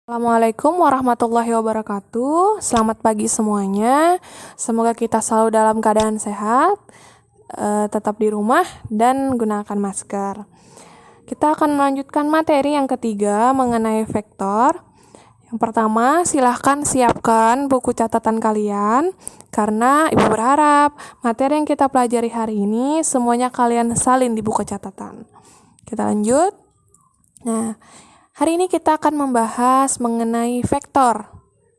Assalamualaikum warahmatullahi wabarakatuh. Selamat pagi semuanya. Semoga kita selalu dalam keadaan sehat, tetap di rumah, dan gunakan masker. Kita akan melanjutkan materi yang ketiga mengenai vektor. Yang pertama, silahkan siapkan buku catatan kalian, karena Ibu berharap materi yang kita pelajari hari ini semuanya kalian salin di buku catatan. Kita lanjut. Nah, hari ini kita akan membahas mengenai vektor.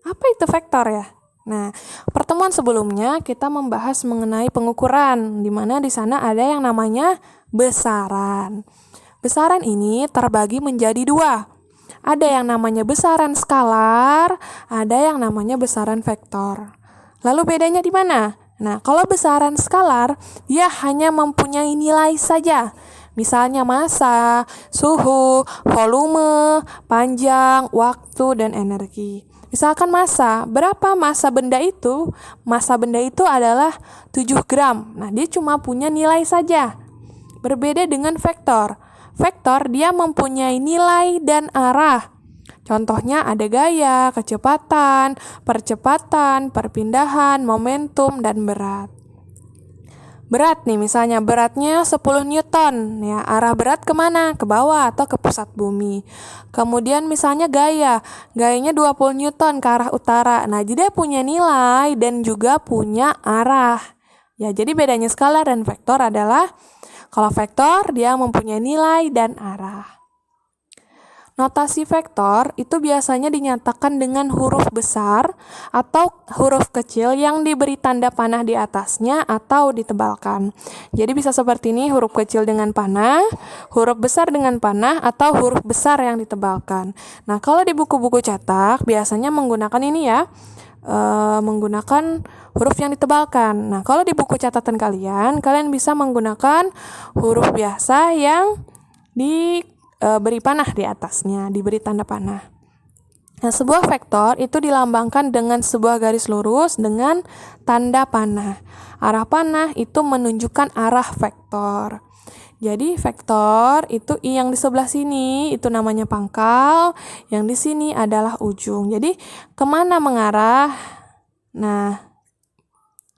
Apa itu vektor ya? Nah, pertemuan sebelumnya kita membahas mengenai pengukuran, di mana di sana ada yang namanya besaran. Besaran ini terbagi menjadi dua. Ada yang namanya besaran skalar, ada yang namanya besaran vektor. Lalu bedanya di mana? Nah, kalau besaran skalar, dia hanya mempunyai nilai saja. Misalnya massa, suhu, volume, panjang, waktu, dan energi. Misalkan massa, berapa massa benda itu? Massa benda itu adalah 7 gram. Nah, dia cuma punya nilai saja. Berbeda dengan vektor. Vektor dia mempunyai nilai dan arah. Contohnya ada gaya, kecepatan, percepatan, perpindahan, momentum, dan berat. Berat nih, misalnya beratnya 10 Newton, ya arah berat kemana? Ke bawah atau ke pusat bumi. Kemudian misalnya gayanya 20 Newton ke arah utara. Nah, jadi dia punya nilai dan juga punya arah. Ya, jadi bedanya skalar dan vektor adalah kalau vektor dia mempunyai nilai dan arah. Notasi vektor itu biasanya dinyatakan dengan huruf besar atau huruf kecil yang diberi tanda panah di atasnya atau ditebalkan. Jadi bisa seperti ini, huruf kecil dengan panah, huruf besar dengan panah, atau huruf besar yang ditebalkan. Nah, kalau di buku-buku cetak biasanya menggunakan ini ya, menggunakan huruf yang ditebalkan. Nah, kalau di buku catatan kalian bisa menggunakan huruf biasa yang diberi panah di atasnya, diberi tanda panah. Nah, sebuah vektor itu dilambangkan dengan sebuah garis lurus dengan tanda panah. Arah panah itu menunjukkan arah vektor. Jadi vektor itu yang di sebelah sini itu namanya pangkal, yang di sini adalah ujung. Jadi kemana mengarah? Nah,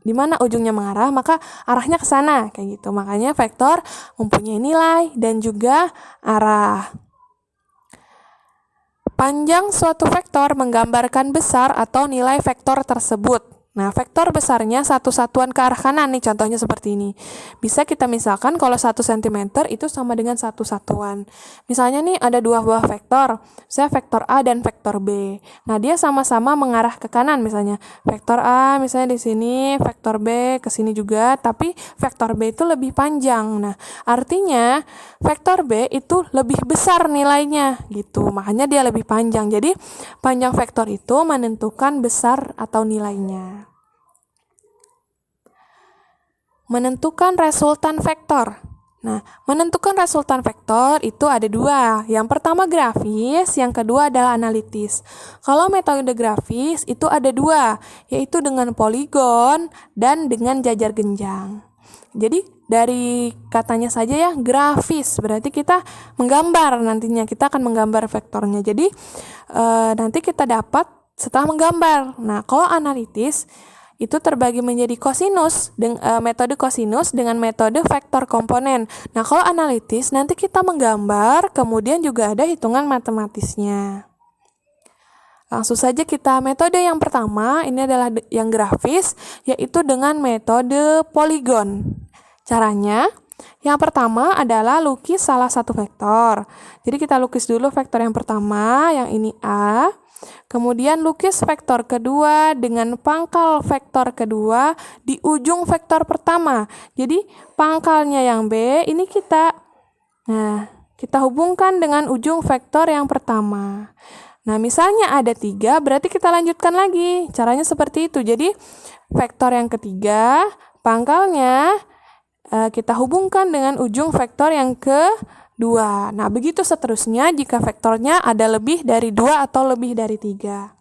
di mana ujungnya mengarah, maka arahnya ke sana, kayak gitu. Makanya vektor mempunyai nilai dan juga arah. Panjang suatu vektor menggambarkan besar atau nilai vektor tersebut. Nah, vektor besarnya satu satuan ke arah kanan nih, contohnya seperti ini. Bisa kita misalkan kalau 1 cm itu sama dengan 1 satuan. Misalnya nih ada dua buah vektor, misalnya vektor A dan vektor B. Nah, dia sama-sama mengarah ke kanan misalnya. Vektor A misalnya di sini, vektor B ke sini juga, tapi vektor B itu lebih panjang. Nah, artinya vektor B itu lebih besar nilainya gitu. Makanya dia lebih panjang. Jadi, panjang vektor itu menentukan besar atau nilainya. Menentukan resultan vektor. Nah, menentukan resultan vektor itu ada dua. Yang pertama grafis, yang kedua adalah analitis. Kalau metode grafis itu ada dua, yaitu dengan poligon dan dengan jajar genjang. Jadi dari katanya saja ya, grafis berarti kita menggambar, nantinya kita akan menggambar vektornya. Jadi nanti kita dapat setelah menggambar. Nah, kalau analitis itu terbagi menjadi kosinus, metode kosinus dengan metode vektor komponen. Nah, kalau analitis nanti kita menggambar, kemudian juga ada hitungan matematisnya. Langsung saja kita metode yang pertama, ini adalah yang grafis, yaitu dengan metode poligon. Caranya, yang pertama adalah lukis salah satu vektor. Jadi kita lukis dulu vektor yang pertama, yang ini A. Kemudian lukis vektor kedua dengan pangkal vektor kedua di ujung vektor pertama. Jadi pangkalnya yang B ini kita hubungkan dengan ujung vektor yang pertama. Nah, misalnya ada 3, berarti kita lanjutkan lagi. Caranya seperti itu. Jadi vektor yang ketiga, pangkalnya kita hubungkan dengan ujung vektor yang kedua. Nah, begitu seterusnya jika vektornya ada lebih dari 2 atau lebih dari 3.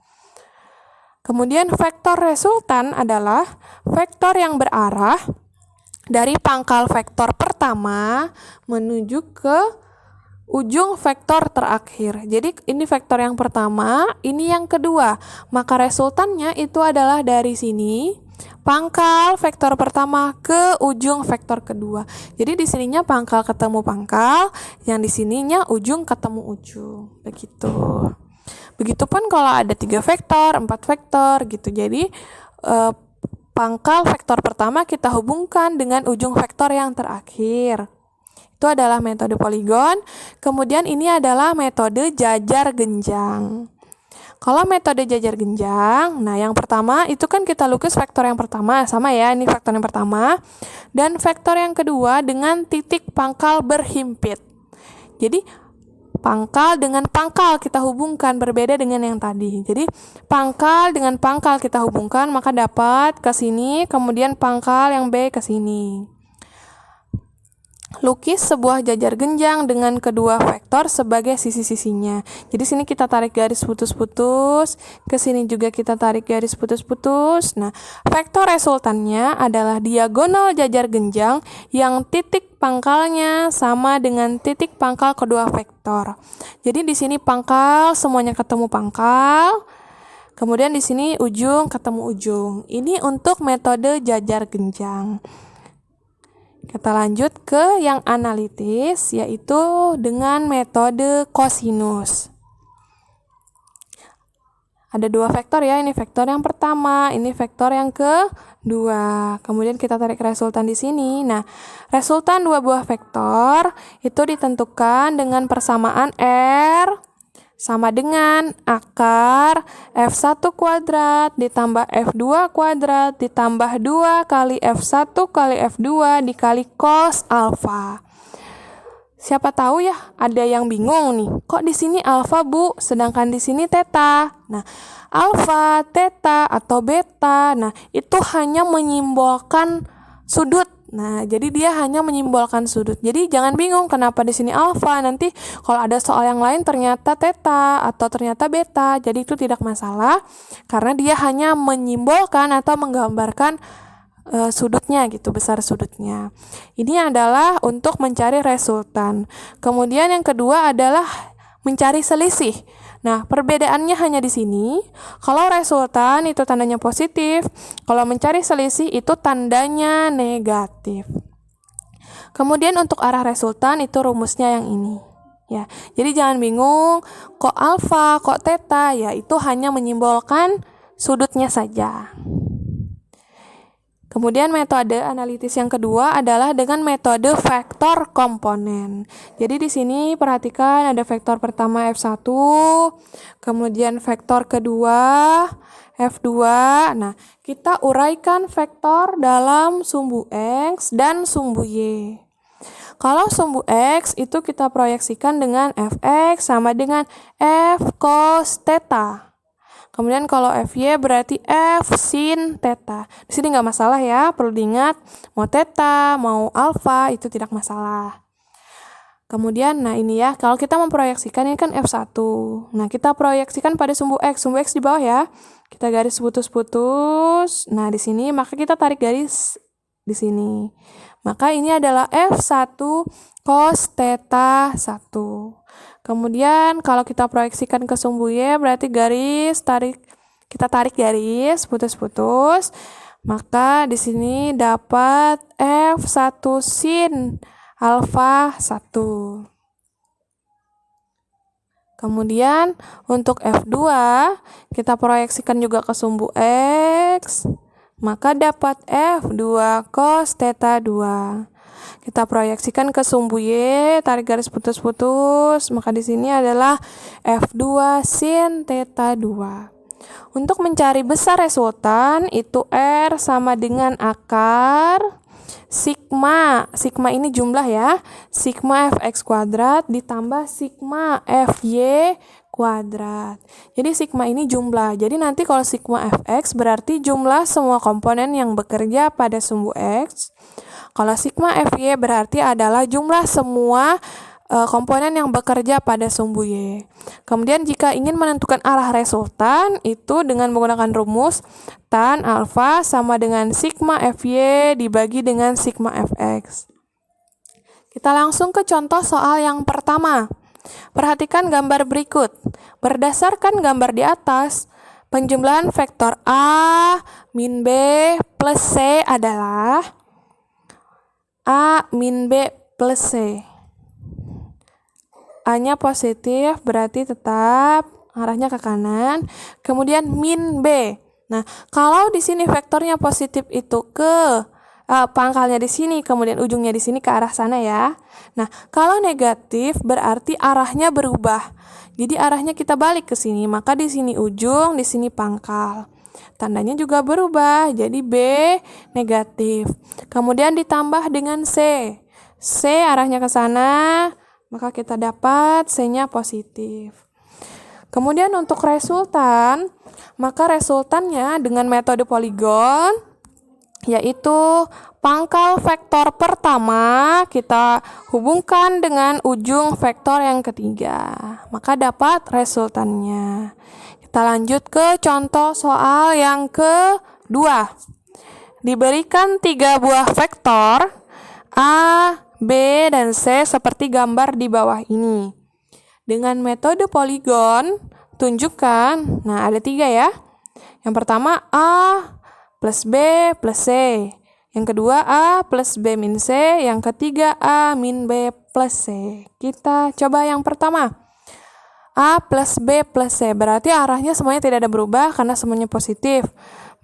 Kemudian vektor resultan adalah vektor yang berarah dari pangkal vektor pertama menuju ke ujung vektor terakhir. Jadi ini vektor yang pertama, ini yang kedua. Maka resultannya itu adalah dari sini pangkal vektor pertama ke ujung vektor kedua. Jadi di sininya pangkal ketemu pangkal, yang di sininya ujung ketemu ujung. Begitu. Begitupun kalau ada 3 vektor, 4 vektor gitu. Jadi pangkal vektor pertama kita hubungkan dengan ujung vektor yang terakhir. Itu adalah metode poligon. Kemudian ini adalah metode jajar genjang. Kalau metode jajar genjang, nah yang pertama itu kan kita lukis vektor yang pertama, sama ya, ini vektor yang pertama. Dan vektor yang kedua dengan titik pangkal berhimpit. Jadi pangkal dengan pangkal kita hubungkan, berbeda dengan yang tadi. Jadi pangkal dengan pangkal kita hubungkan, maka dapat ke sini, kemudian pangkal yang B ke sini. Lukis sebuah jajar genjang dengan kedua vektor sebagai sisi-sisinya. Jadi sini kita tarik garis putus-putus, ke sini juga kita tarik garis putus-putus. Nah, vektor resultannya adalah diagonal jajar genjang yang titik pangkalnya sama dengan titik pangkal kedua vektor. Jadi di sini pangkal semuanya ketemu pangkal. Kemudian di sini ujung ketemu ujung. Ini untuk metode jajar genjang. Kita lanjut ke yang analitis, yaitu dengan metode kosinus. Ada 2 vektor ya, ini vektor yang pertama, ini vektor yang kedua. Kemudian kita tarik resultan di sini. Nah, resultan 2 buah vektor itu ditentukan dengan persamaan R sama dengan akar F1 kuadrat ditambah F2 kuadrat ditambah 2 kali F1 kali F2 dikali cos alfa. Siapa tahu ya, ada yang bingung nih, kok di sini alfa Bu, sedangkan di sini theta. Nah, alfa, theta atau beta, nah itu hanya menyimbolkan sudut. Nah, jadi dia hanya menyimbolkan sudut. Jadi jangan bingung kenapa di sini alfa. Nanti kalau ada soal yang lain ternyata theta atau ternyata beta. Jadi itu tidak masalah karena dia hanya menyimbolkan atau menggambarkan sudutnya gitu, besar sudutnya. Ini adalah untuk mencari resultan. Kemudian yang kedua adalah mencari selisih. Nah, perbedaannya hanya di sini. Kalau resultan itu tandanya positif, kalau mencari selisih itu tandanya negatif. Kemudian untuk arah resultan itu rumusnya yang ini. Ya, jadi jangan bingung, kok alfa, kok theta, ya itu hanya menyimbolkan sudutnya saja. Kemudian metode analitis yang kedua adalah dengan metode vektor komponen. Jadi di sini perhatikan ada vektor pertama F1, kemudian vektor kedua F2. Nah, kita uraikan vektor dalam sumbu X dan sumbu Y. Kalau sumbu X itu kita proyeksikan dengan Fx sama dengan F cos theta. Kemudian kalau Fy berarti F sin theta. Di sini nggak masalah ya, perlu diingat mau theta, mau alfa itu tidak masalah. Kemudian, nah ini ya, kalau kita memproyeksikan ini kan F1. Nah, kita proyeksikan pada sumbu X di bawah ya. Kita garis putus-putus. Nah, di sini maka kita tarik garis di sini. Maka ini adalah F1 cos theta 1. Kemudian kalau kita proyeksikan ke sumbu Y berarti kita tarik garis putus-putus. Maka di sini dapat F1 sin alfa 1. Kemudian untuk F2 kita proyeksikan juga ke sumbu X. Maka dapat F2 cos theta 2. Kita proyeksikan ke sumbu Y, tarik garis putus-putus, maka di sini adalah F2 sin theta 2. Untuk mencari besar resultan, itu R sama dengan akar sigma ini jumlah ya, sigma Fx kuadrat ditambah sigma Fy kuadrat. Jadi sigma ini jumlah. Jadi nanti kalau sigma Fx berarti jumlah semua komponen yang bekerja pada sumbu X. Kalau sigma Fy berarti adalah jumlah semua komponen yang bekerja pada sumbu Y. Kemudian jika ingin menentukan arah resultan, itu dengan menggunakan rumus tan alfa sama dengan sigma Fy dibagi dengan sigma Fx. Kita langsung ke contoh soal yang pertama. Perhatikan gambar berikut. Berdasarkan gambar di atas, penjumlahan vektor A min B plus C adalah A min B plus C. A-nya positif berarti tetap arahnya ke kanan. Kemudian min B. Nah, kalau di sini vektornya positif itu ke pangkalnya di sini, kemudian ujungnya di sini ke arah sana ya. Nah, kalau negatif berarti arahnya berubah. Jadi arahnya kita balik ke sini, maka di sini ujung, di sini pangkal. Tandanya juga berubah, jadi B negatif. Kemudian ditambah dengan C. C arahnya ke sana, maka kita dapat C-nya positif. Kemudian untuk resultan, maka resultannya dengan metode poligon, yaitu pangkal vektor pertama kita hubungkan dengan ujung vektor yang ketiga. Maka dapat resultannya. Kita lanjut ke contoh soal yang kedua. Diberikan 3 buah vektor A, B, dan C seperti gambar di bawah ini. Dengan metode poligon, tunjukkan, nah ada 3 ya. Yang pertama A plus B plus C. Yang kedua A plus B min C. Yang ketiga A min B plus C. Kita coba yang pertama. A plus B plus C. Berarti arahnya semuanya tidak ada berubah karena semuanya positif.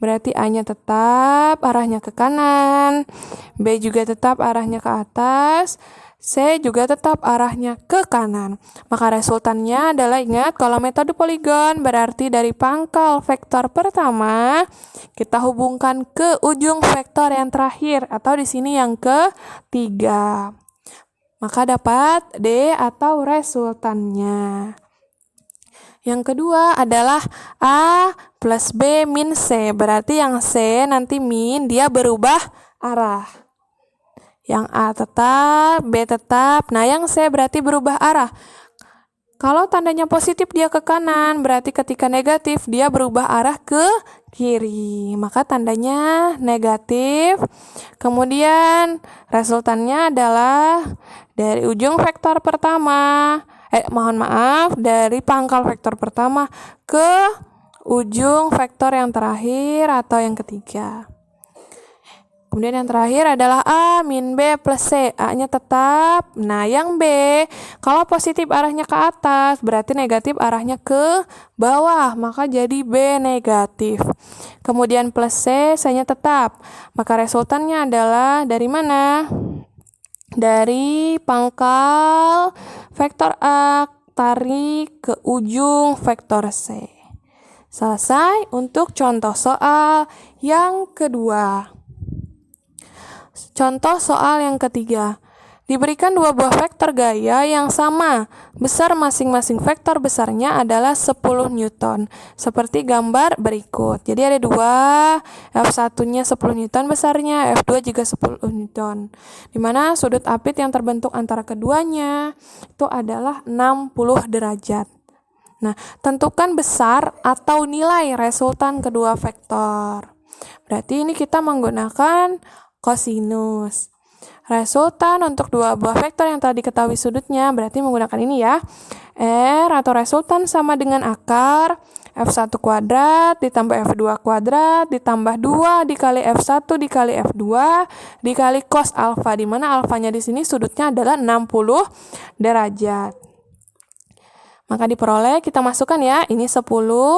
Berarti A-nya tetap arahnya ke kanan, B juga tetap arahnya ke atas, C juga tetap arahnya ke kanan. Maka resultannya adalah, ingat kalau metode poligon berarti dari pangkal vektor pertama kita hubungkan ke ujung vektor yang terakhir atau di sini yang ketiga. Maka dapat D atau resultannya. Yang kedua adalah A plus B min C. Berarti yang C nanti min, dia berubah arah. Yang A tetap, B tetap. Nah, yang C berarti berubah arah. Kalau tandanya positif dia ke kanan, berarti ketika negatif dia berubah arah ke kiri. Maka tandanya negatif. Kemudian resultannya adalah dari ujung vektor pertama, dari pangkal vektor pertama ke ujung vektor yang terakhir atau yang ketiga. Kemudian yang terakhir adalah A min B plus C. A-nya tetap. Nah, yang B, kalau positif arahnya ke atas, berarti negatif arahnya ke bawah. Maka jadi B negatif. Kemudian plus C, C-nya tetap. Maka resultannya adalah dari mana? Dari pangkal vektor A tarik ke ujung vektor C. Selesai untuk contoh soal yang kedua. Contoh soal yang ketiga. Diberikan 2 buah vektor gaya yang sama. Besar masing-masing vektor besarnya adalah 10 Newton. Seperti gambar berikut. Jadi ada 2, F1-nya 10 Newton besarnya, F2 juga 10 Newton. Dimana sudut apit yang terbentuk antara keduanya itu adalah 60 derajat. Nah, tentukan besar atau nilai resultan kedua vektor. Berarti ini kita menggunakan kosinus. Resultan untuk 2 buah vektor yang telah diketahui sudutnya berarti menggunakan ini ya. R atau resultan sama dengan akar F1 kuadrat ditambah F2 kuadrat ditambah 2 dikali F1 dikali F2 dikali cos alfa, di mana alfanya di sini sudutnya adalah 60 derajat. Maka diperoleh, kita masukkan ya, ini 10,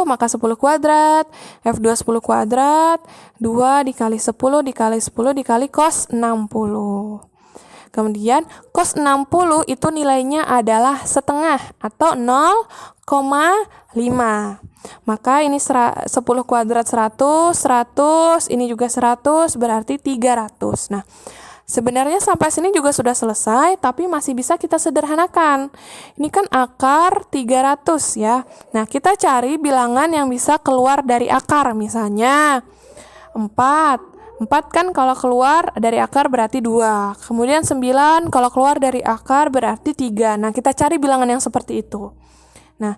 maka 10 kuadrat, F2 10 kuadrat, 2 dikali 10 dikali 10 dikali cos 60. Kemudian cos 60 itu nilainya adalah setengah atau 0,5. Maka ini 10 kuadrat 100, 100, ini juga 100, berarti 300. Nah, sebenarnya sampai sini juga sudah selesai, tapi masih bisa kita sederhanakan. Ini kan akar 300 ya. Nah, kita cari bilangan yang bisa keluar dari akar. Misalnya 4. 4 kan kalau keluar dari akar berarti 2. Kemudian 9 kalau keluar dari akar berarti 3. Nah, kita cari bilangan yang seperti itu. Nah,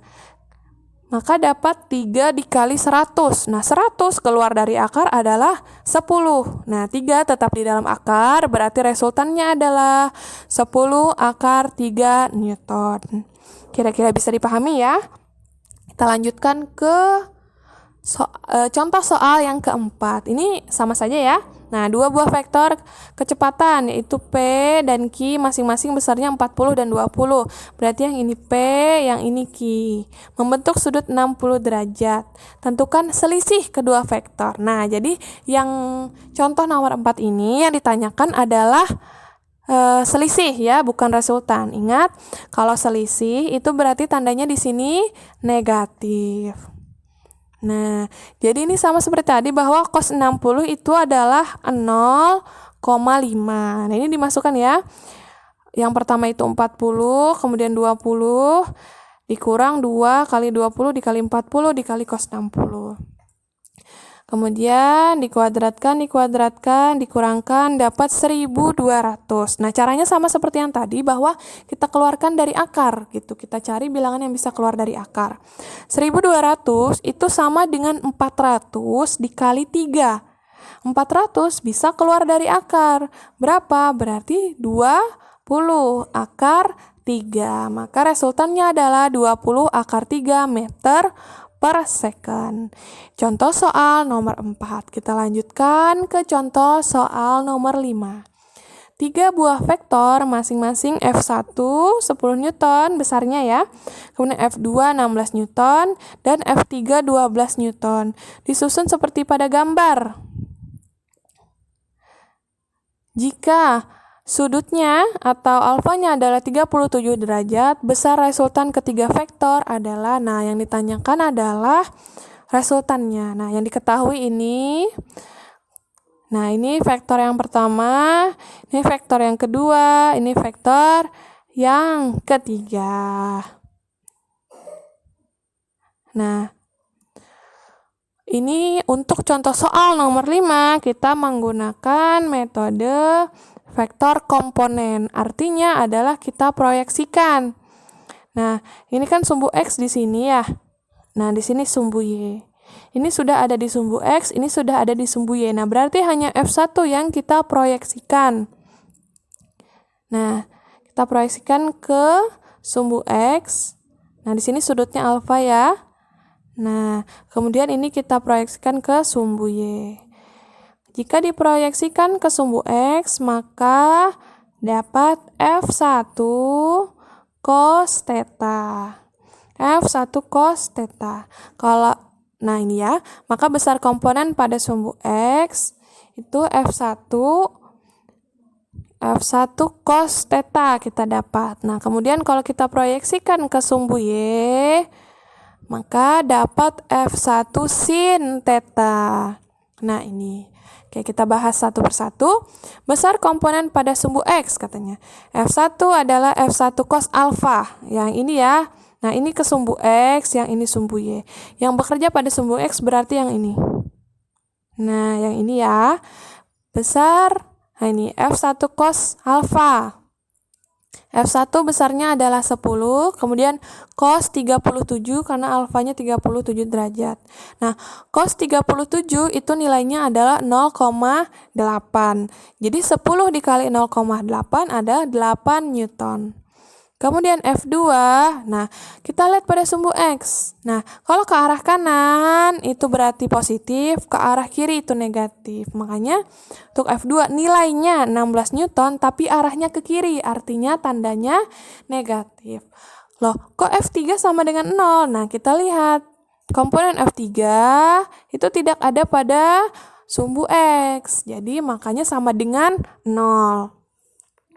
maka dapat 3 dikali 100. Nah, 100 keluar dari akar adalah 10. Nah, 3 tetap di dalam akar, berarti resultannya adalah 10 akar 3 Newton. Kira-kira bisa dipahami ya? Kita lanjutkan ke contoh soal yang keempat. Ini sama saja ya. Nah, dua buah vektor kecepatan yaitu P dan Q masing-masing besarnya 40 dan 20. Berarti yang ini P, yang ini Q. Membentuk sudut 60 derajat. Tentukan selisih kedua vektor. Nah, jadi yang contoh nomor 4 ini yang ditanyakan adalah selisih ya, bukan resultan. Ingat, kalau selisih itu berarti tandanya di sini negatif. Nah, jadi ini sama seperti tadi bahwa cos 60 itu adalah 0,5. Nah, ini dimasukkan ya. Yang pertama itu 40, kemudian 20, dikurang 2 kali 20 dikali 40 dikali cos 60. Kemudian dikuadratkan, dikurangkan, dapat 1200. Nah, caranya sama seperti yang tadi, bahwa kita keluarkan dari akar, gitu. Kita cari bilangan yang bisa keluar dari akar. 1200 itu sama dengan 400 dikali 3. 400 bisa keluar dari akar. Berapa? Berarti 20 akar 3. Maka resultannya adalah 20 akar 3 meter per second. Contoh soal nomor 4. Kita lanjutkan ke contoh soal nomor 5. 3 buah vektor masing-masing F1 10 Newton besarnya ya. Kemudian F2 16 Newton dan F3 12 Newton. Disusun seperti pada gambar. Jika sudutnya atau alfanya adalah 37 derajat, besar resultan ketiga vektor adalah, nah yang ditanyakan adalah resultannya. Nah, yang diketahui ini, nah ini vektor yang pertama, ini vektor yang kedua, ini vektor yang ketiga. Nah, ini untuk contoh soal nomor 5, kita menggunakan metode vektor komponen, artinya adalah kita proyeksikan. Nah, ini kan sumbu X di sini ya. Nah, di sini sumbu Y. Ini sudah ada di sumbu X, ini sudah ada di sumbu Y. Nah, berarti hanya F1 yang kita proyeksikan. Nah, kita proyeksikan ke sumbu X. Nah, di sini sudutnya alfa ya. Nah, kemudian ini kita proyeksikan ke sumbu Y. Jika diproyeksikan ke sumbu X, maka dapat F1 cos theta. F1 cos theta. Nah ini ya, maka besar komponen pada sumbu X itu F1 cos theta kita dapat. Nah, kemudian kalau kita proyeksikan ke sumbu Y, maka dapat F1 sin theta. Nah, ini. Oke, kita bahas satu persatu. Besar komponen pada sumbu X katanya. F1 adalah F1 cos alfa. Yang ini ya. Nah, ini ke sumbu X, yang ini sumbu Y. Yang bekerja pada sumbu X berarti yang ini. Nah, yang ini ya. Besar, nah ini F1 cos alfa. F1 besarnya adalah 10, kemudian cos 37 karena alfanya 37 derajat. Nah, cos 37 itu nilainya adalah 0,8. Jadi 10 dikali 0,8 ada 8 Newton. Kemudian F2, nah kita lihat pada sumbu X. Nah, kalau ke arah kanan itu berarti positif, ke arah kiri itu negatif. Makanya untuk F2 nilainya 16 Newton tapi arahnya ke kiri, artinya tandanya negatif. Loh, kok F3 sama dengan 0? Nah, kita lihat komponen F3 itu tidak ada pada sumbu X. Jadi makanya sama dengan 0.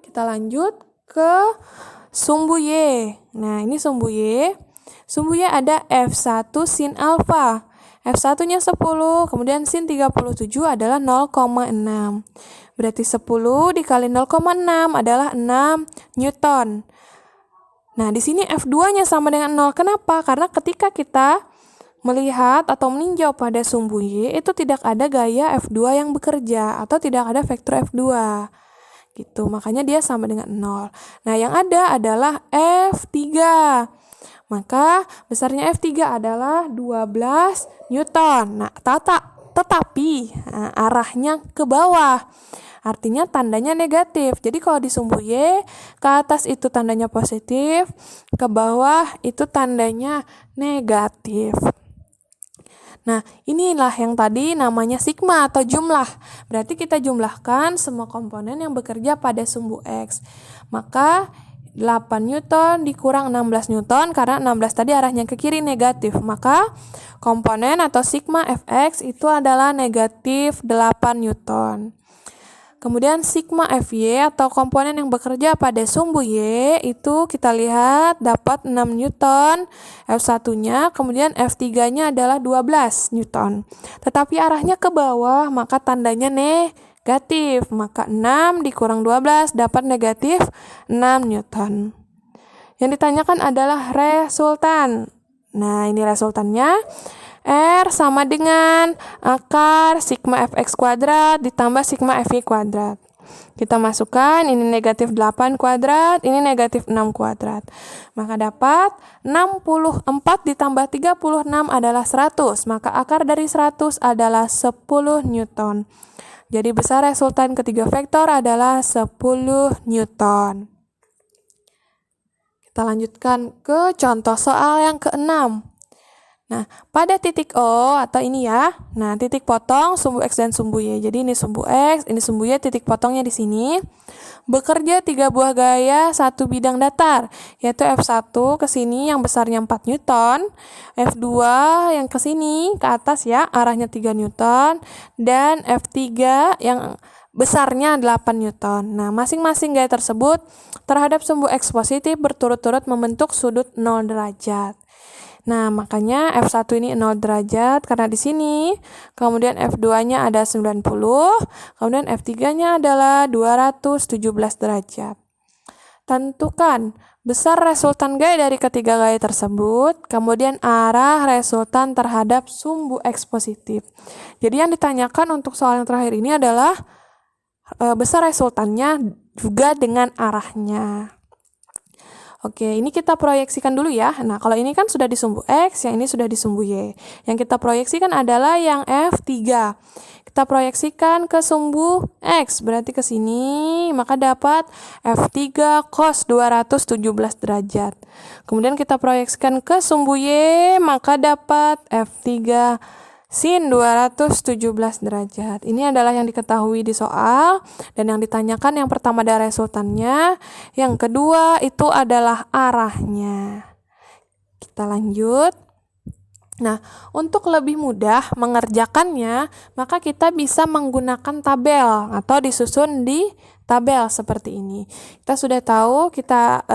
Kita lanjut ke sumbu Y. Nah, ini sumbu Y. Sumbu Y ada F1 sin alfa. F1-nya 10, kemudian sin 37 adalah 0,6. Berarti 10 dikali 0,6 adalah 6 Newton. Nah, di sini F2-nya sama dengan 0. Kenapa? Karena ketika kita melihat atau meninjau pada sumbu Y, itu tidak ada gaya F2 yang bekerja, atau tidak ada vektor F2. Gitu, makanya dia sama dengan 0. Nah, yang ada adalah F3. Maka besarnya F3 adalah 12 Newton. Nah, tetapi arahnya ke bawah. artinya tandanya negatif. Jadi kalau di sumbu Y, ke atas itu tandanya positif, ke bawah itu tandanya negatif. Nah, inilah yang tadi namanya sigma atau jumlah. Berarti kita jumlahkan semua komponen yang bekerja pada sumbu X. Maka 8 Newton dikurang 16 Newton, karena 16 tadi arahnya ke kiri negatif. Maka komponen atau sigma Fx itu adalah negatif 8 Newton. Kemudian sigma Fy atau komponen yang bekerja pada sumbu Y itu kita lihat dapat 6 Newton F1-nya, kemudian F3-nya adalah 12 Newton. Tetapi arahnya ke bawah, maka tandanya negatif. Maka 6 dikurang 12 dapat negatif 6 Newton. Yang ditanyakan adalah resultan. Nah, ini resultannya. R sama dengan akar sigma Fx kuadrat ditambah sigma Fy kuadrat. Kita masukkan, ini negatif 8 kuadrat, ini negatif 6 kuadrat. Maka dapat 64 ditambah 36 adalah 100. Maka akar dari 100 adalah 10 Newton. Jadi besar resultan ketiga vektor adalah 10 Newton. Kita lanjutkan ke contoh soal yang ke-6. Nah, pada titik O atau ini ya, nah titik potong sumbu X dan sumbu Y. Jadi ini sumbu X, ini sumbu Y, titik potongnya di sini. Bekerja 3 buah gaya, 1 bidang datar, yaitu F1 ke sini yang besarnya 4 Newton, F2 yang ke sini ke atas ya, arahnya 3 Newton, dan F3 yang besarnya 8 Newton. Nah, masing-masing gaya tersebut terhadap sumbu X positif berturut-turut membentuk sudut 0 derajat. Nah, makanya F1 ini 0 derajat karena di sini. Kemudian F2-nya ada 90, kemudian F3-nya adalah 217 derajat. Tentukan besar resultan gaya dari ketiga gaya tersebut, kemudian arah resultan terhadap sumbu X positif. Jadi yang ditanyakan untuk soal yang terakhir ini adalah besar resultannya juga dengan arahnya. Oke, ini kita proyeksikan dulu ya. Nah, kalau ini kan sudah di sumbu X, yang ini sudah di sumbu Y. Yang kita proyeksikan adalah yang F3. Kita proyeksikan ke sumbu X, berarti ke sini, maka dapat F3 cos 217 derajat. Kemudian kita proyeksikan ke sumbu Y, maka dapat F3 sin 217 derajat. Ini adalah yang diketahui di soal, dan yang ditanyakan yang pertama adalah resultannya, yang kedua itu adalah arahnya. Kita lanjut. Nah, untuk lebih mudah mengerjakannya, maka kita bisa menggunakan tabel atau disusun di tabel seperti ini. Kita sudah tahu, kita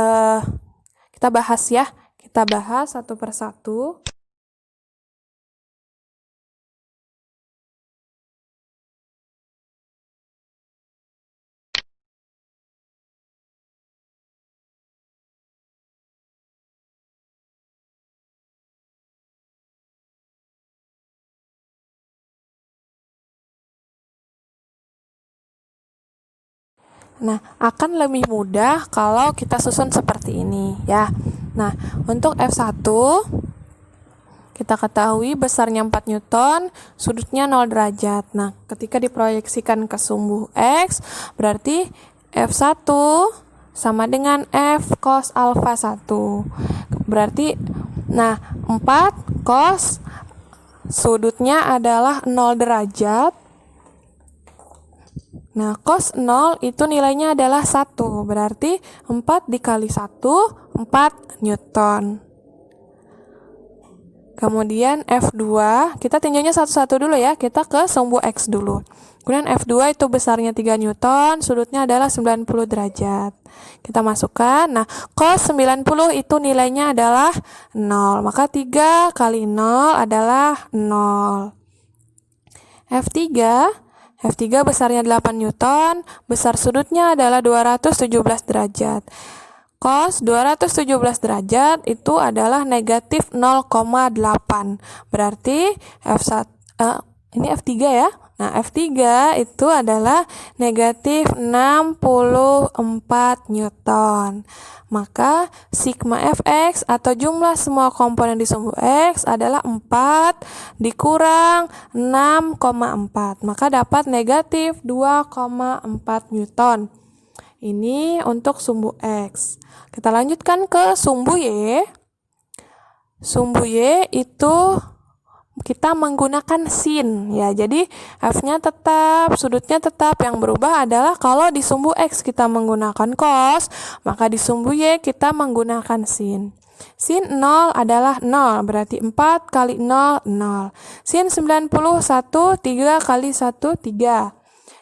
bahas ya. Kita bahas satu persatu. Nah, akan lebih mudah kalau kita susun seperti ini ya. Nah, untuk F1 kita ketahui besarnya 4 Newton, sudutnya 0 derajat. Nah, ketika diproyeksikan ke sumbu X, berarti F1 sama dengan F cos alfa 1. Berarti, nah, 4 cos sudutnya adalah 0 derajat. Nah, cos 0 itu nilainya adalah 1, berarti 4 dikali 1, 4 Newton. Kemudian F2, kita tinjaunya satu-satu dulu ya, kita ke sumbu X dulu. Kemudian F2 itu besarnya 3 Newton, sudutnya adalah 90 derajat. Kita masukkan, nah cos 90 itu nilainya adalah 0, maka 3 kali 0 adalah 0. F3 besarnya 8 Newton, besar sudutnya adalah 217 derajat. Cos 217 derajat itu adalah negatif 0,8. Berarti ini F3 ya. Nah, F3 itu adalah negatif 64 Newton. Maka sigma Fx atau jumlah semua komponen di sumbu X adalah 4 dikurang 6,4. Maka dapat negatif 2,4 Newton. Ini untuk sumbu X. Kita lanjutkan ke sumbu Y. Sumbu Y itu kita menggunakan sin ya. Jadi F-nya tetap, sudutnya tetap. Yang berubah adalah kalau di sumbu X kita menggunakan cos, maka di sumbu Y kita menggunakan sin. Sin 0 adalah 0, berarti 4 kali 0, 0. Sin 91, 3 kali 1, 3.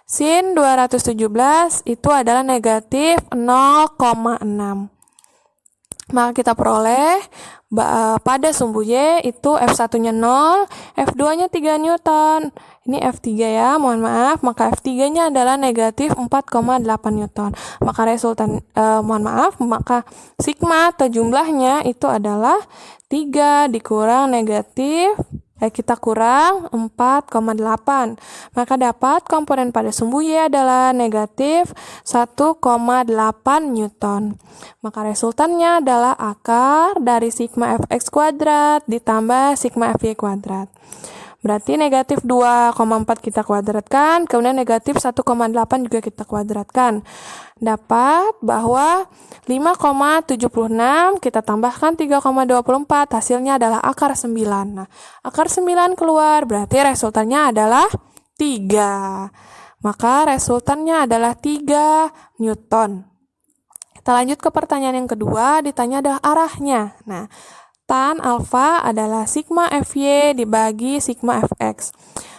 Sin 217 itu adalah negatif 0,6. Maka kita peroleh pada sumbu Y itu F1-nya 0, F2-nya 3 Newton. Ini F3 ya, mohon maaf. Maka F3-nya adalah negatif 4,8 Newton. Maka maka sigma atau jumlahnya itu adalah 3 dikurang negatif kita kurang 4,8. Maka dapat komponen pada sumbu Y adalah negatif 1,8 Newton. Maka resultannya adalah akar dari sigma Fx kuadrat ditambah sigma Fy kuadrat. Berarti negatif 2,4 kita kuadratkan, kemudian negatif 1,8 juga kita kuadratkan. Dapat bahwa 5,76 kita tambahkan 3,24, hasilnya adalah akar 9. Nah, akar 9 keluar, berarti resultannya adalah 3. Maka resultannya adalah 3 Newton. Kita lanjut ke pertanyaan yang kedua, ditanya adalah arahnya. Nah, tan alfa adalah sigma Fy dibagi sigma Fx.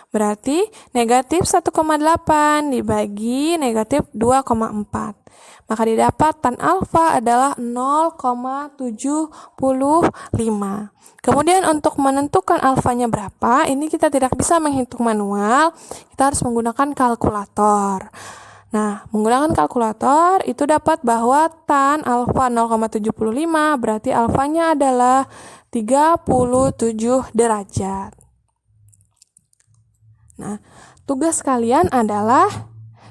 Berarti negatif 1,8 dibagi negatif 2,4. Maka didapat tan alfa adalah 0,75. Kemudian untuk menentukan alfanya berapa, ini kita tidak bisa menghitung manual, kita harus menggunakan kalkulator. Nah, menggunakan kalkulator itu dapat bahwa tan alfa 0,75 berarti alfanya adalah 37 derajat. Nah, tugas kalian adalah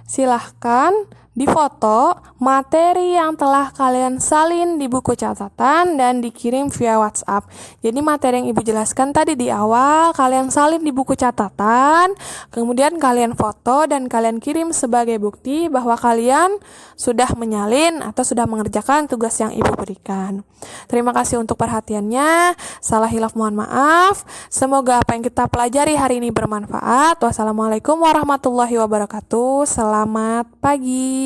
silahkan difoto materi yang telah kalian salin di buku catatan dan dikirim via WhatsApp. Jadi materi yang Ibu jelaskan tadi di awal, kalian salin di buku catatan, kemudian kalian foto dan kalian kirim sebagai bukti bahwa kalian sudah menyalin atau sudah mengerjakan tugas yang Ibu berikan. Terima kasih untuk perhatiannya. Salah hilaf mohon maaf. Semoga apa yang kita pelajari hari ini bermanfaat. Wassalamualaikum warahmatullahi wabarakatuh. Selamat pagi.